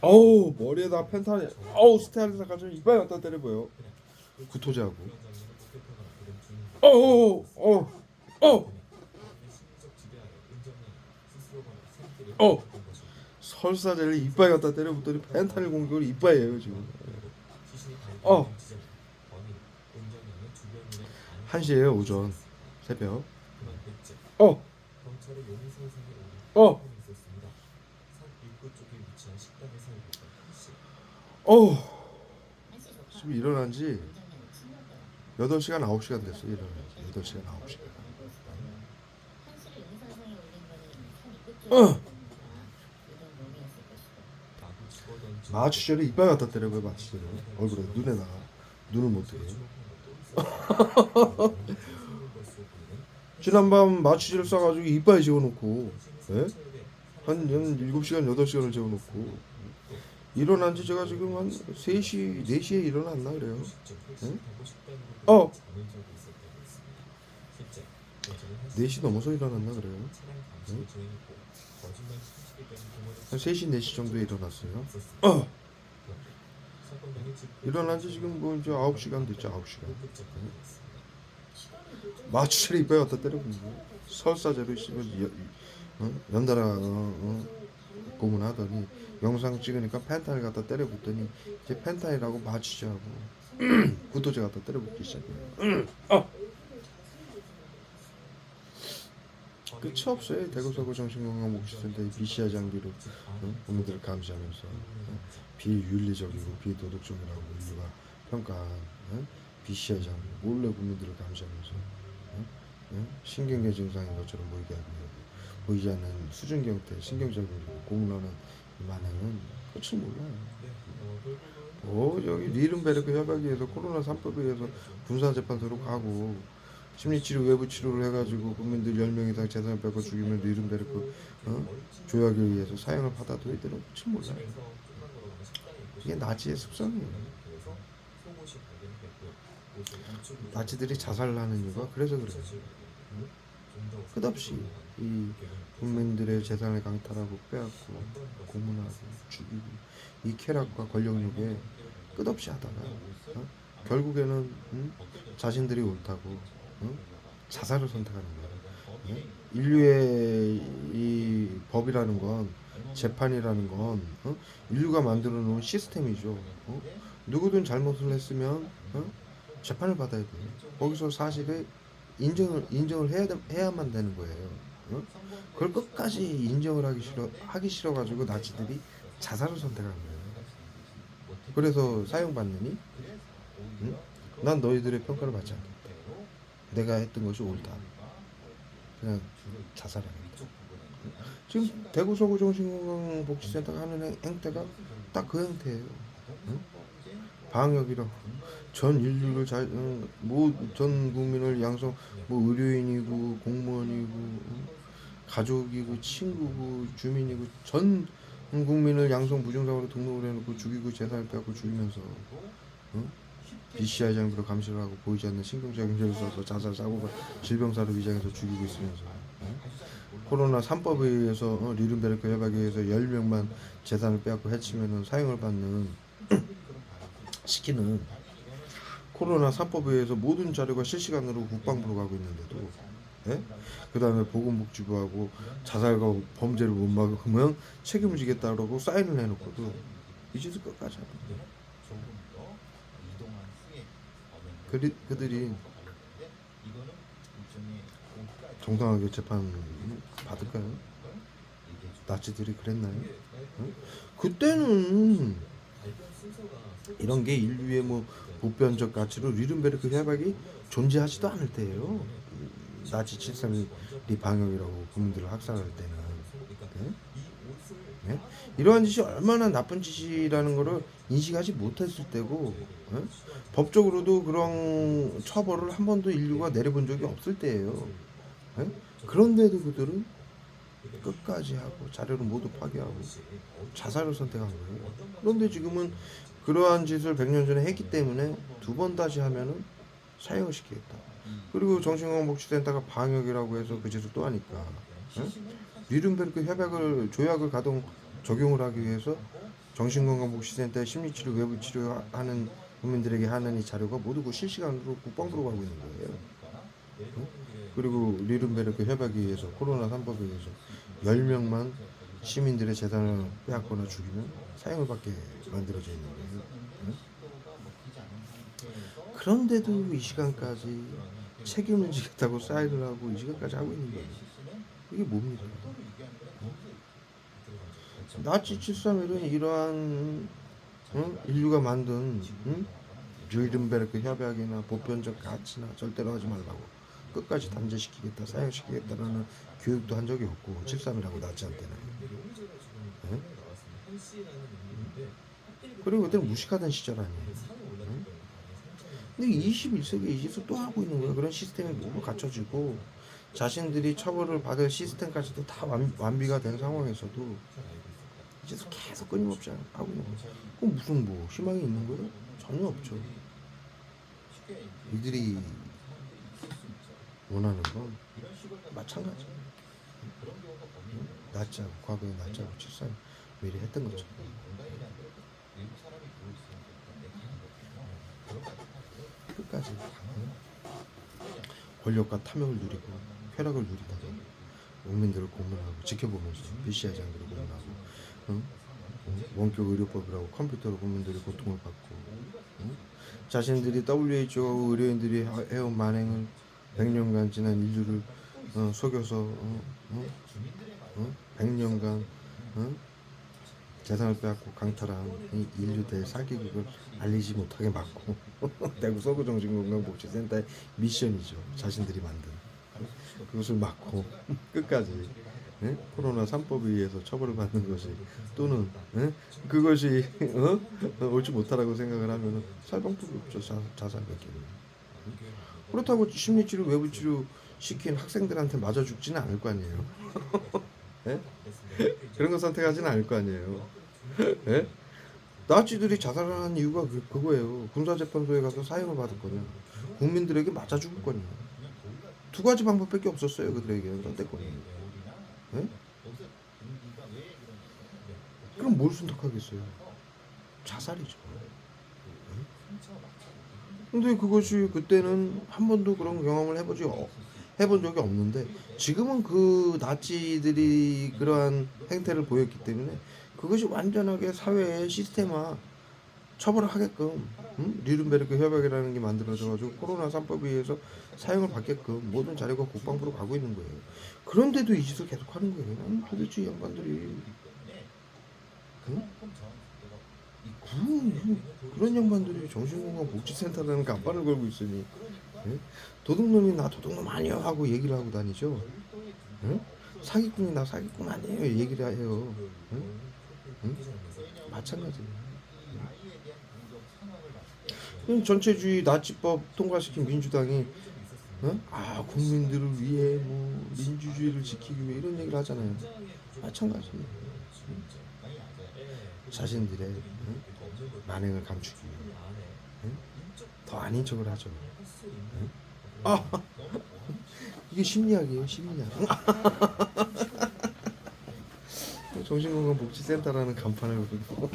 어우 머리에다 펜타닐. 어우 스테아리사 가지고 이빨 갖다 때려봐요. 구토제하고. 어우 어우 어우 어우 설사제를 이빨 갖다 때려붙더니 펜타닐 공격을 이빨이에요 지금. 어 1시에요 오전 새벽. 어 어. 어 지금 일어난 지 8시간 9시간 됐어요. 일어난 지 8시간 9시간. 어 마취제를 이빨 갖다 때려봐요. 마취제를 얼굴에 눈에다가. 눈을 못 뜨게. 지난밤 마취제를 쏴가지고 이빨에 재워놓고, 예? 한 7시간 8시간을 재워놓고 일어난 지 제가 지금 한 3시 4시에 일어났나 그래요. 예? 어 4시 넘어서 일어났나 그래요. 예? 한 3시 4시 정도에 일어났어요. 일어난 지 지금 뭐 이제 9시간 됐죠. 9시간. 마취제를 이빨에 갖다 때려본 거 설사제로 연달아 고문하더니 영상 찍으니까 펜타닐 갖다 때려붙더니 이제 펜타닐하고 마취제하고 구토제 갖다 때려붙기 시작해요. 끝이 없어요. 대구서구 정신건강복지센터의 BCI 장비로 국민들을 감시하면서 비윤리적이고 비도덕적이라고 인류가 평가한 BCI 장비 몰래 국민들을 감시하면서 신경계 증상인 것처럼 보이게 하고 보이지 않는 수준경태 신경절벽이고 고문하는 이 만행은 끝을 몰라요. 여기 니른베르크 협약에 의해서 코로나 3법에 의해서 군사재판소로 가고 심리치료 외부치료를 해가지고 국민들 10명 이상 재산을 뺏고 죽이면 니른베르크 조약에 의해서 사형을 받아도 애들은 끝을 몰라요. 이게 나치의 습성이에요. 나치들이 자살하는 이유가 그래서 그래요. 끝없이 이 국민들의 재산을 강탈하고 빼앗고 고문하고 죽이고 이 쾌락과 권력욕에 끝없이 하다가 결국에는 자신들이 옳다고 자살을 선택하는 거예요. 인류의 이 법이라는 건 재판이라는 건 인류가 만들어 놓은 시스템이죠. 누구든 잘못을 했으면 재판을 받아야 돼요. 거기서 사실을 인정을 해야만 되는 거예요. 그걸 끝까지 인정을 하기 싫어가지고 나치들이 자살을 선택한 거예요. 그래서 사형받느니 난 너희들의 평가를 받지 않겠다. 내가 했던 것이 옳다. 그냥 자살하겠다. 지금 대구 서구 정신건강복지센터가 하는 행태가 딱 그 행태예요. 방역이라고 전 인류를 전 국민을 양성 의료인이고 공무원이고 가족이고 친구고 주민이고 전 국민을 양성 무증상으로 등록을 해놓고 죽이고 재산을 빼앗고 죽이면서 BCI 장비로 감시를 하고 보이지 않는 신경작용제를 써서 자살 사고가 질병사로 위장해서 죽이고 있으면서 코로나 3법에 의해서 리른베르크 협약에 의해서 10명만 재산을 빼앗고 해치면 사형을 받는 시키는 코로나 3법에 의해서 모든 자료가 실시간으로 국방부로 가고 있는데도 그 다음에 보건복지부하고 자살과 범죄를 못 막으면 책임을 지겠다고 사인을 해놓고도 이 짓을 끝까지 하는 거예요. 그들이 정당하게 재판 받을까요? 나치들이 그랬나요? 그때는 이런 게 인류의 뭐 보편적 가치로 리른베르크 협약이 존재하지도 않을 때예요. 나치 732 방역이라고 국민들을 학살할 때는 네? 이러한 짓이 얼마나 나쁜 짓이라는 것을 인식하지 못했을 때고 법적으로도 그런 처벌을 한 번도 인류가 내려본 적이 없을 때예요. 그런데도 그들은 끝까지 하고 자료를 모두 파괴하고 자살을 선택한 거예요. 그런데 지금은 그러한 짓을 100년 전에 했기 때문에 두 번 다시 하면은 사형을 시키겠다. 그리고 정신건강복지센터가 방역이라고 해서 그 짓을 또 하니까 니른베르크 조약을 적용을 하기 위해서 정신건강복지센터에 심리치료 외부 치료하는 국민들에게 하는 이 자료가 모두 그 실시간으로 국방부로 가고 있는 거예요. 응? 그리고 뉘른베르크 협약에 의해서 코로나 3법에 의해서 10명만 시민들의 재산을 빼앗거나 죽이면 사형을 받게 만들어져 있는 거예요. 응? 그런데도 이 시간까지 책임을 지겠다고 사인을 하고 이 시간까지 하고 있는 거예요. 이게 뭡니까? 나치 731은 이러한 인류가 만든 뉘른베르크 협약이나 보편적 가치나 절대로 하지 말라고 끝까지 단죄시키겠다, 사형시키겠다라는 교육도 한 적이 없고 7.3이라고 나치한테는. 응? 그리고 그때는 무식하던 시절 아니에요. 응? 근데 21세기에 이제서 또 하고 있는 거예요. 그런 시스템이 모두 갖춰지고 자신들이 처벌을 받을 시스템까지도 다 완비가 된 상황에서도 이제서 계속 끊임없이 하고 있는 거예요. 그럼 무슨 뭐 희망이 있는 거예요? 전혀 없죠. 이들이 원하는 건 마찬가지. 나치하고 과거에 나치하고 7.3 미리 했던 것처럼 끝까지 권력과 탐욕을 누리고 쾌락을 누리다가 국민들을 고문하고 지켜보면서 BCI 장비로 고문하고 원격 의료법이라고 컴퓨터로 국민들이 고통을 받고 자신들이 WHO 의료인들이 해온 만행을 100년간 지난 인류를 속여서 100년간 재산을 빼앗고 강탈한 이 인류 대사기극을 알리지 못하게 막고 대구 서구정신건강복지센터의 미션이죠. 자신들이 만든 그것을 막고 끝까지 코로나 3법에 의해서 처벌을 받는 것이 또는 그것이 옳지 못하다고 생각을 하면 살방법이 없죠. 자살밖에는. 그렇다고 심리치료 외부치료 시킨 학생들한테 맞아 죽지는 않을 거 아니에요. 네? 그런 거 선택하지는 않을 거 아니에요. 네? 나치들이 자살하는 이유가 그거예요. 군사재판소에 가서 사형을 받을 거냐, 국민들에게 맞아 죽을 거냐. 두 가지 방법밖에 없었어요. 그들에게 선택권이. 네? 그럼 뭘 선택하겠어요? 자살이죠. 네? 근데 그것이 그때는 한 번도 그런 경험을 해본 적이 없는데 지금은 그 나치들이 그러한 행태를 보였기 때문에 그것이 완전하게 사회의 시스템화 처벌을 하게끔 뉘른베르크 협약이라는 게 만들어져가지고 코로나 3법에 의해서 사용을 받게끔 모든 자료가 국방부로 가고 있는 거예요. 그런데도 이 짓을 계속 하는 거예요. 나는 도대체 이 양반들이 그런 양반들이 정신건강복지센터라는 간판을 걸고 있으니 도둑놈이 나 도둑놈 아니야 하고 얘기를 하고 다니죠. 사기꾼이 나 사기꾼 아니에요 얘기를 해요. 마찬가지예요. 전체주의 나치법 통과시킨 민주당이 국민들을 위해 뭐 민주주의를 지키기 위해 이런 얘기를 하잖아요. 마찬가지예요. 자신들의 만행을 감추기 위해 더 아닌 척을 하죠. 이게 심리학이에요. 심리학. 정신건강복지센터라는 간판을 그리고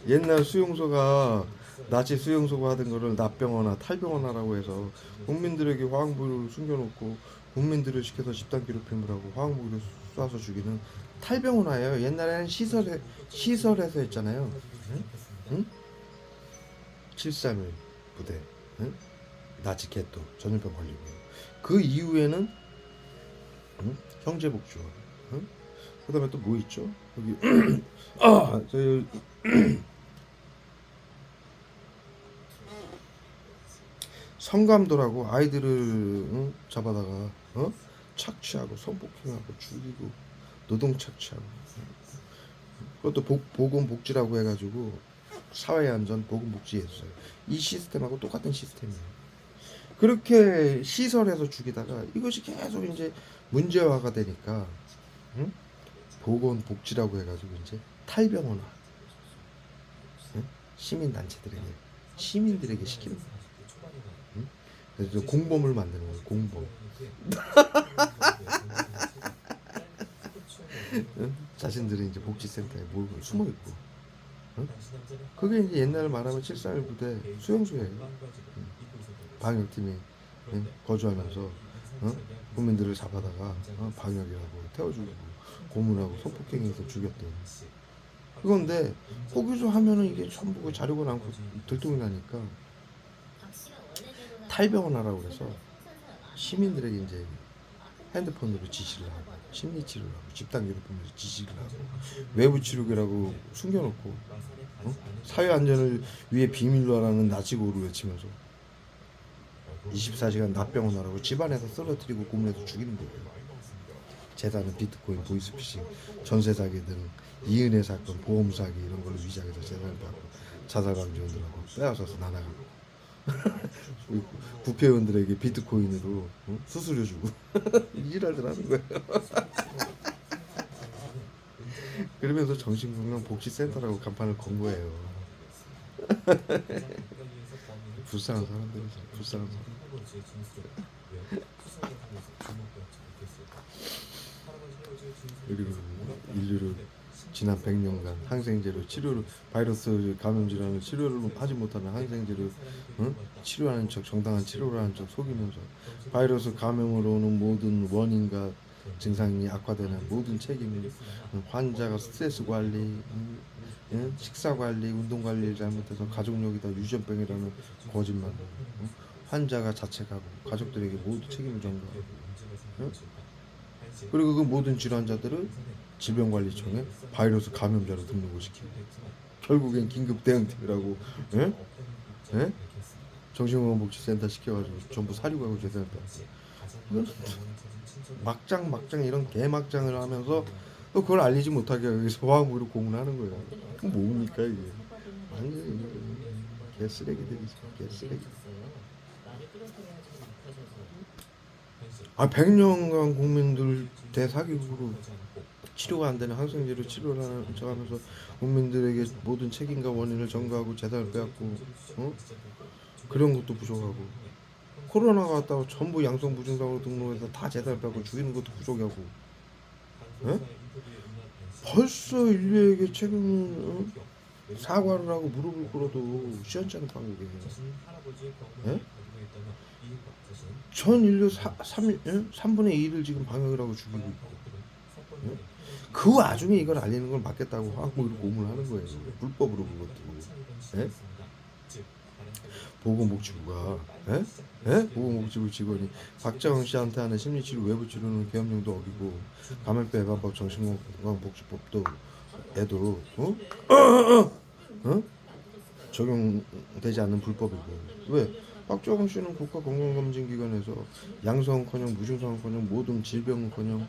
옛날 수용소가 나치 수용소가 하던 거를 납병원화 탈병원화라고 해서 국민들에게 화학무기를 숨겨놓고 국민들을 시켜서 집단 괴롭힘을 하고 화학무기를 쏴서 죽이는 탈병원화예요. 옛날에는 시설에서 했잖아요. 응? 731 부대, 나치 개또 전염병 걸리고 그 이후에는 형제복지원, 그다음에 또 뭐 있죠? 여기 저희 성감도라고 아이들을 잡아다가 착취하고 성폭행하고 죽이고 노동 착취하고 그것도 보건복지라고 해가지고 사회안전 보건복지했어요. 이 시스템하고 똑같은 시스템이에요. 그렇게 시설에서 죽이다가 이것이 계속 이제 문제화가 되니까 보건복지라고 해가지고 이제 탈병원화 시민단체들에게 시민들에게 시키는 거예요. 그래서 공범을 만드는 거예요. 공범. 응? 자신들이 이제 복지센터에 모이고 숨어 있고. 응? 그게 이제 옛날 말하면 7.4.1 부대 수용소예요. 응? 방역팀이 거주하면서 국민들을 잡아다가 방역이라고 태워주고 고문하고 성폭행해서 죽였던 그건데 거기서 하면은 이게 전부 그 자료가 남고 들통이 나니까 탈병원하라고 그래서 시민들에게 이제 핸드폰으로 지시를 하고 심리치료를 하고 집단괴롭힘으로 지시를 하고 외부 치료기라고 숨겨놓고 사회 안전을 위해 비밀로 하라는 나치고를 외치면서 24시간 납병원하라고 집안에서 쓰러뜨리고 고문해서 죽이는 거예요. 재산은 비트코인, 보이스피싱, 전세 사기 등 이은혜 사건, 보험 사기 이런 걸로 위장해서 재산을 받고 자살 방지원들하고 빼앗아서 나눠가고 국회의원들에게 비트코인으로 수수료 주고 일할들 하는 거예요. 그러면서 정신건강복지센터라고 간판을 건 거예요. 불쌍한 사람들이죠. 불쌍한 사람. 그리고 인류를 지난 100년간 항생제로 치료를 바이러스 감염 질환을 치료를 하지 못하는 항생제로 치료하는 척 정당한 치료를 하는 척 속이면서 바이러스 감염으로 오는 모든 원인과 증상이 악화되는 모든 책임을 환자가 스트레스 관리, 식사 관리, 운동 관리를 잘못해서 가족력이 다 유전병이라는 거짓말, 환자가 자책하고 가족들에게 모두 책임을 전가하고, 그리고 그 모든 질환자들을 질병관리청에 바이러스 감염자로 등록을 시키고 결국엔 긴급 대응팀이라고 예? 예? 정신건강복지센터 시켜가지고 전부 사료하고 재산을 빼앗고 막장 이런 개막장을 하면서 또 그걸 알리지 못하게 하기 위해서 화학무기로 고문하는 거예요. 그 뭡니까 이게? 완전히 개쓰레기들이지 개쓰레기. 100년간 국민들 대사기국으로 치료가 안 되는 항생제로 치료를 하면서 국민들에게 모든 책임과 원인을 전가하고 재산을 빼앗고 그런 것도 부족하고 코로나가 왔다고 전부 양성 무증상으로 등록해서 다 재산을 빼고 죽이는 것도 부족하고 예? 벌써 인류에게 책임을 사과를 하고 무릎을 꿇어도 시원찮은 판국이에요. 예? 전 인류 3분의 2를 지금 방역이라고 죽이고 있고 예? 그 와중에 이걸 알리는 걸 막겠다고 화학무기로 고문하는 거예요. 불법으로 그것도. 예? 보건복지부가 예? 예? 보건복지부 직원이 박정희 씨한테 하는 심리치료 외부치료는 계엄령도 어기고 감염병 예방법 정신건강복지법도 애도 어? 적용되지 않는 불법이고 왜? 박정희 씨는 국가건강검진기관에서 양성은커녕 무증상은커녕 모든 질병은커녕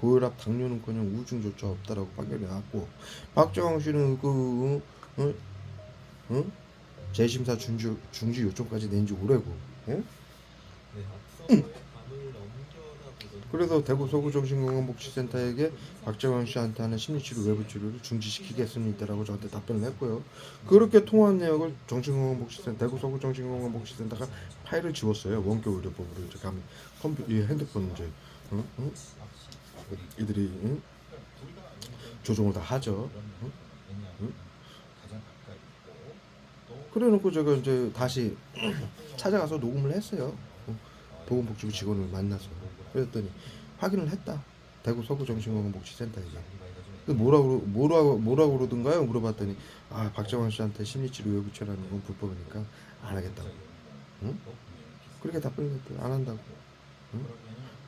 고혈압, 당뇨는커녕 우울증조차 없다라고 판결이 나왔고 박정희 씨는 어? 재심사 중지 요청까지 낸 지 오래고 예? 그래서 대구 서구정신건강복지센터에게 박정환 씨한테 하는 심리치료 외부치료를 중지시키겠습니다라고 저한테 답변을 했고요. 그렇게 통화한 내역을 정신건강복지센터 대구 서구정신건강복지센터가 파일을 지웠어요. 원격 의료법으로 이제 가면 핸드폰 이제 응? 응? 이들이 조종을 다 하죠. 응? 응? 그래놓고 제가 이제 다시 찾아가서 녹음을 했어요. 보건복지부 직원을 만나서 그랬더니 확인을 했다. 대구 서구정신건강복지센터에게. 뭐라고 그러던가요? 물어봤더니 박정환 씨한테 심리치료 외부처라는 건 불법이니까 안 하겠다고. 응? 그렇게 답변을 했대요. 안 한다고. 응?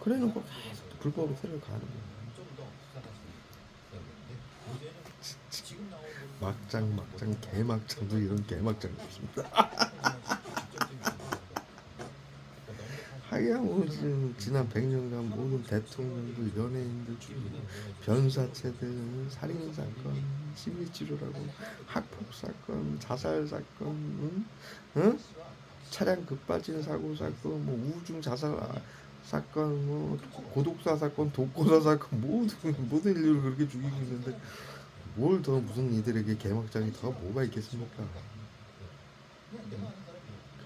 그래놓고 계속 불법의 세를 가는 거야. 막장 개막장도 이런 개막장이 없습니다. 하기야 뭐 지난 100년간 모든 대통령들, 연예인들 죽이고 변사체들, 살인 사건, 심리치료라고 학폭 사건, 자살 사건, 응? 차량 급발진 사고 사건, 뭐 우중 자살 사건, 뭐 고독사 사건, 독고사 사건 모든 인류를 그렇게 죽이고 있는데 뭘 더 무슨 이들에게 개막장이 더 뭐가 있겠습니까?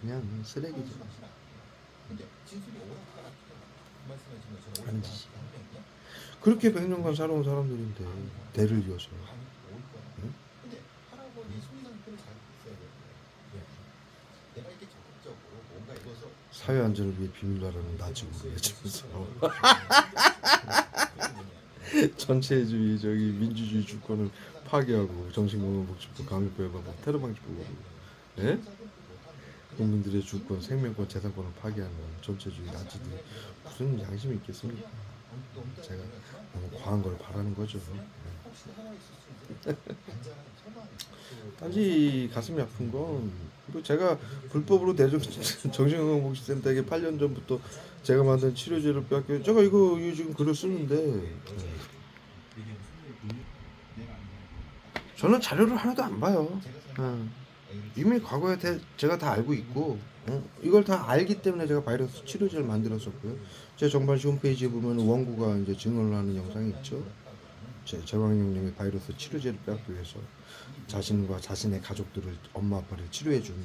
그냥 쓰레기죠. 하는 짓이. 그렇게 100년간 살아온 사람들인데 대를 이어서 응? 사회 안전을 위해 비밀화라는 나치고 외치면서 전체주의 저기 민주주의 주권을 파괴하고 정신건강복지법 강력부해하고 테러 방지법으로 예? 국민들의 주권, 생명권, 재산권을 파괴하는 전체주의 나치들 무슨 양심이 있겠습니까? 제가 너무 과한 걸 바라는 거죠. 단지 가슴이 아픈 건뭐 제가 불법으로 대중 정신건강복지센터에게 8년 전부터 제가 만든 치료제를 빼앗겨 제가 이거 지금 글을 쓰는데 저는 자료를 하나도 안 봐요. 이미 과거에 제가 다 알고 있고 이걸 다 알기 때문에 제가 바이러스 치료제를 만들었었고요. 제 정반시 홈페이지에 보면 원고가 이제 증언을 하는 영상이 있죠. 제 제왕령님이 바이러스 치료제를 빼앗기 위해서 자신과 자신의 가족들을 엄마 아빠를 치료해준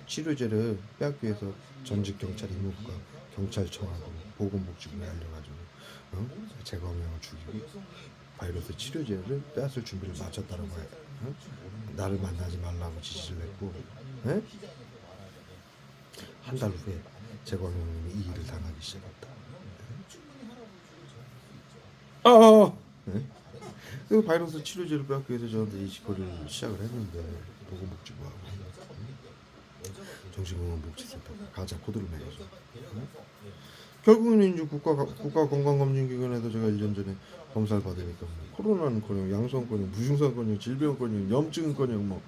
치료제를 빼앗기 위해서 전직 경찰 임무부가 경찰청하고 보건복지부에 알려가지고 제거명을 죽이고 바이러스 치료제를 빼앗을 준비를 마쳤다라고 해. 나를 만나지 말라고 지시를 했고 한 달 후에 제광형님이 이 일을 당하기 시작했다. 그 바이러스 치료제를 빼앗기 위해서 저한테 이 짓거리를 시작을 했는데 보건복지부하고 정신건강복지센터가 가짜 코드를 매겨서 결국은 이제 국가건강검진기관에서 제가 1년 전에 검사를 받으니까 뭐 코로나는커녕 양성은커녕 무증상은커녕 질병은커녕 염증은커녕 뭐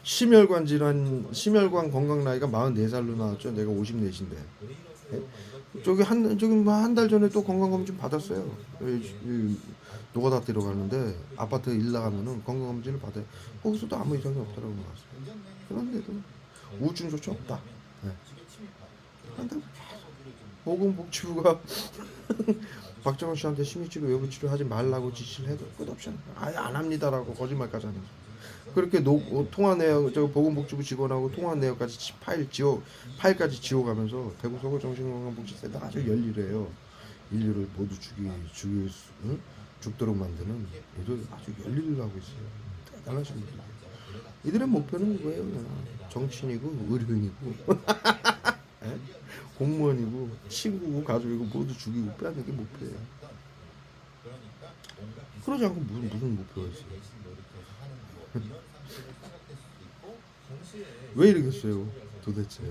심혈관 질환 심혈관 건강 나이가 44살로 나왔죠. 내가 54인데 저기 한 달 전에 또 건강검진 받았어요. 노가다 뛰러 가는데 아파트 일 나가면은 건강검진을 받아요. 거기서도 아무 이상이 없다라고 나왔어요. 그런데도 우울증조차 없다. 한다고 보건복지부가 박정원 씨한테 심리치료 외부치료 하지 말라고 지시를 해도 끝없이 아예 안 합니다라고 거짓말까지 하면서 그렇게 통화 내용 저 보건복지부 직원하고 통화 내용까지 파일까지 지워가면서 대구 서구 정신건강복지센터 아주 열일해요. 인류를 모두 죽도록 만드는 이들 아주 열일을 하고 있어요. 대단하신 분들. 이들의 목표는 뭐예요? 그냥 정치인이고 의료인이고 공무원이고 친구고 가족이고 모두 죽이고 빼앗는 게 목표예요. 그러지 않고 무슨 목표가 있어요? 왜 이러겠어요 도대체?